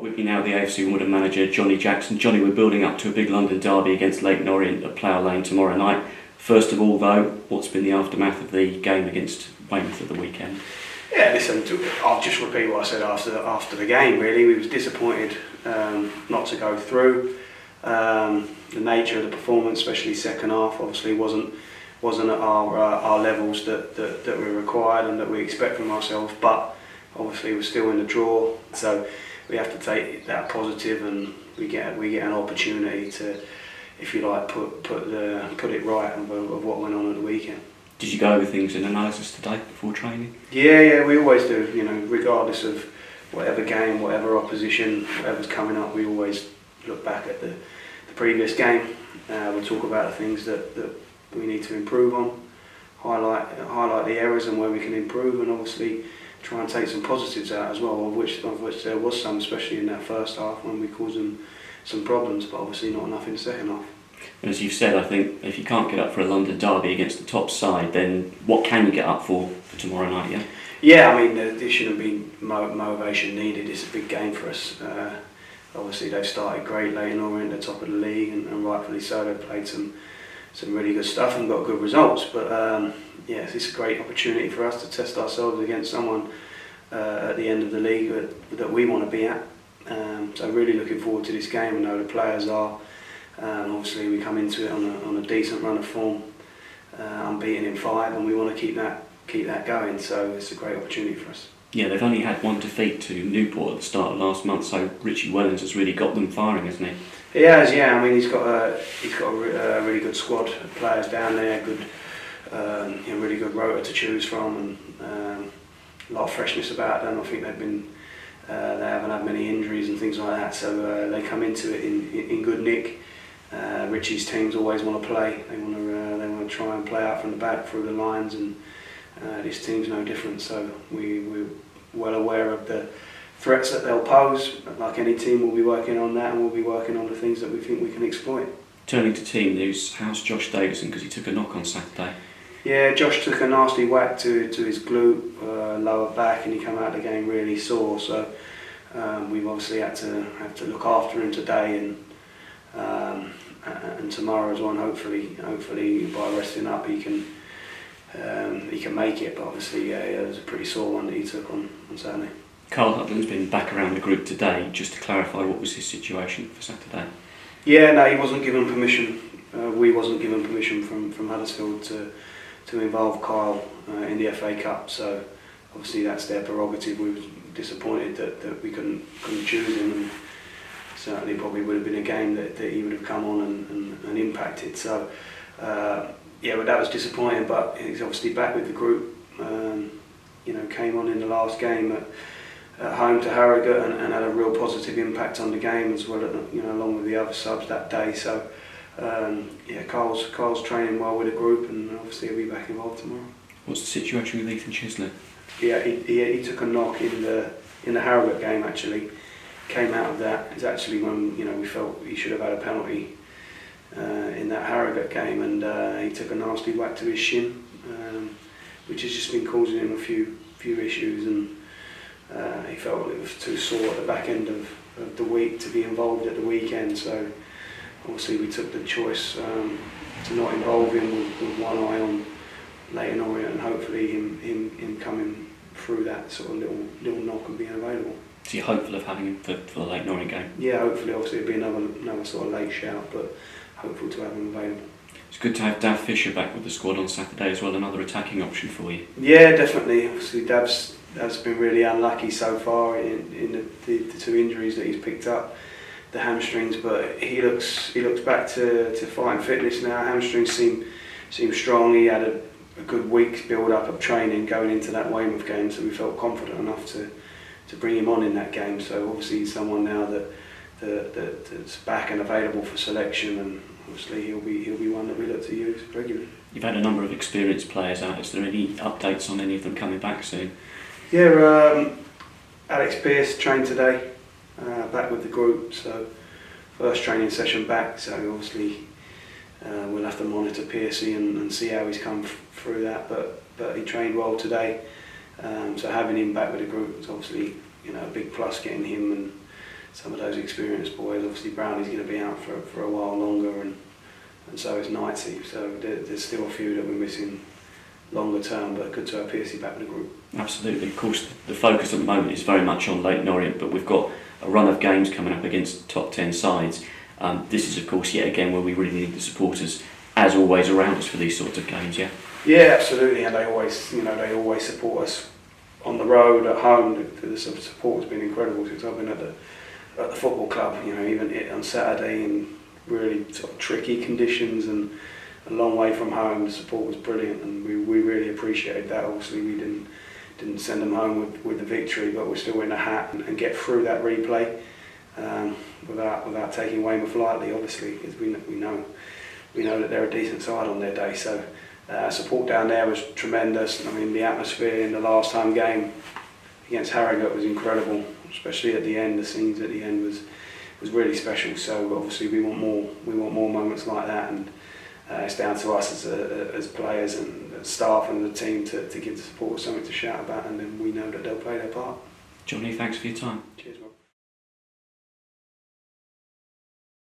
With me now, the AFC Wimbledon manager, Johnnie Jackson. Johnny, we're building up to a big London derby against Leyton Orient at Plough Lane tomorrow night. First of all, though, what's been the aftermath of the game against Weymouth at the weekend? Yeah, listen, I'll just repeat what I said after the game, really. We was disappointed not to go through. The nature of the performance, especially second half, obviously wasn't at our levels that we required and that we expect from ourselves, but obviously we're still in the draw, so we have to take that positive, and we get an opportunity to, if you like, put it right of what went on at the weekend. Did you go over things in analysis today before training? Yeah, we always do. You know, regardless of whatever game, whatever opposition, whatever's coming up, we always look back at the previous game. We'll talk about the things that we need to improve on, highlight the errors and where we can improve, and obviously try and take some positives out as well, of which there was some, especially in that first half when we caused them some problems, but obviously not enough in the second half. And as you've said, I think if you can't get up for a London derby against the top side, then what can you get up for tomorrow night, yeah? Yeah, I mean, there shouldn't be motivation needed. It's a big game for us. Obviously, they've started great, Leyton Orient, they're top of the league, and rightfully so. They've played some really good stuff and got good results. But yeah, it's a great opportunity for us to test ourselves against someone at the end of the league that we want to be at. So really looking forward to this game. I know the players are. Obviously, we come into it on a decent run of form, unbeaten in 5, and we want to keep that going. So it's a great opportunity for us. Yeah, they've only had one defeat to Newport at the start of last month, so Richie Wellens has really got them firing, hasn't he? He has, yeah. I mean, he's got a really good squad of players down there, good, really good rota to choose from, and a lot of freshness about them. I think they haven't had many injuries and things like that, so they come into it in good nick. Richie's teams always want to play. They want to try and play out from the back through the lines, and this team's no different. So we're well aware of the threats that they'll pose. Like any team, we'll be working on that, and we'll be working on the things that we think we can exploit. Turning to team news, how's Josh Davison, because he took a knock on Saturday? Yeah, Josh took a nasty whack to his glute, lower back, and he came out of the game really sore. So we've obviously had to look after him today and tomorrow as well. And hopefully by resting up he can make it. But obviously, yeah, it was a pretty sore one that he took on Saturday. Carl Hutland's been back around the group today. Just to clarify, what was his situation for Saturday? Yeah, no, he wasn't given permission. We wasn't given permission from Huddersfield to involve Kyle in the FA Cup. So obviously that's their prerogative. We were disappointed that we couldn't choose him, and certainly probably would have been a game that he would have come on and impacted. So yeah, but that was disappointing. But he's obviously back with the group. Came on in the last game at home to Harrogate and had a real positive impact on the game as well, along with the other subs that day. So yeah, Carl's training well with the group, and obviously he'll be back involved tomorrow. What's the situation with Ethan Chislett? Yeah, he took a knock in the Harrogate game. Actually, came out of that. It's actually when we felt he should have had a penalty in that Harrogate game, and he took a nasty whack to his shin, which has just been causing him a few issues, and he felt it was too sore at the back end of the week to be involved at the weekend. So obviously we took the choice to not involve him with one eye on Leyton Orient, and hopefully him coming through that sort of little knock and being available. So you're hopeful of having him for the Leyton Orient game? Yeah, hopefully. Obviously it'll be another sort of late shout, but hopeful to have him available. It's good to have Dav Fisher back with the squad on Saturday as well, another attacking option for you. Yeah, definitely. Obviously Dav's been really unlucky so far in the two injuries that he's picked up, the hamstrings, but he looks back to fighting fitness now. Hamstrings seem strong. He had a good week's build up of training going into that Weymouth game, so we felt confident enough to bring him on in that game. So obviously he's someone now that's back and available for selection, and obviously he'll be one that we look to use regularly. You've had a number of experienced players out. Is there any updates on any of them coming back soon? Yeah, Alex Pearce trained today, back with the group, so first training session back, so obviously we'll have to monitor Pearcey and see how he's come through that, but he trained well today, so having him back with the group is obviously a big plus, getting him and some of those experienced boys. Obviously Brownie's going to be out for a while longer, and so is Knightsy. So there's still a few that we're missing longer term, but good to have Piercy back in the group. Absolutely. Of course, the focus at the moment is very much on Leyton Orient, but we've got a run of games coming up against top 10 sides. This is, of course, yet again where we really need the supporters, as always, around us for these sorts of games. Yeah. Yeah, absolutely, and they always support us on the road, at home. The support has been incredible since I've been at the football club. Even on Saturday in really sort of tricky conditions and a long way from home, the support was brilliant, and we really appreciated that. Obviously, we didn't send them home with the victory, but we're still in the hat and get through that replay without taking Weymouth lightly. Obviously, because we know that they're a decent side on their day. So support down there was tremendous. I mean, the atmosphere in the last home game against Harrogate was incredible, especially at the end. The scenes at the end was really special. So obviously we want more moments like that, and it's down to us as players and staff and the team to give the supporters something to shout about, and then we know that they'll play their part. Johnny, thanks for your time. Cheers, Rob.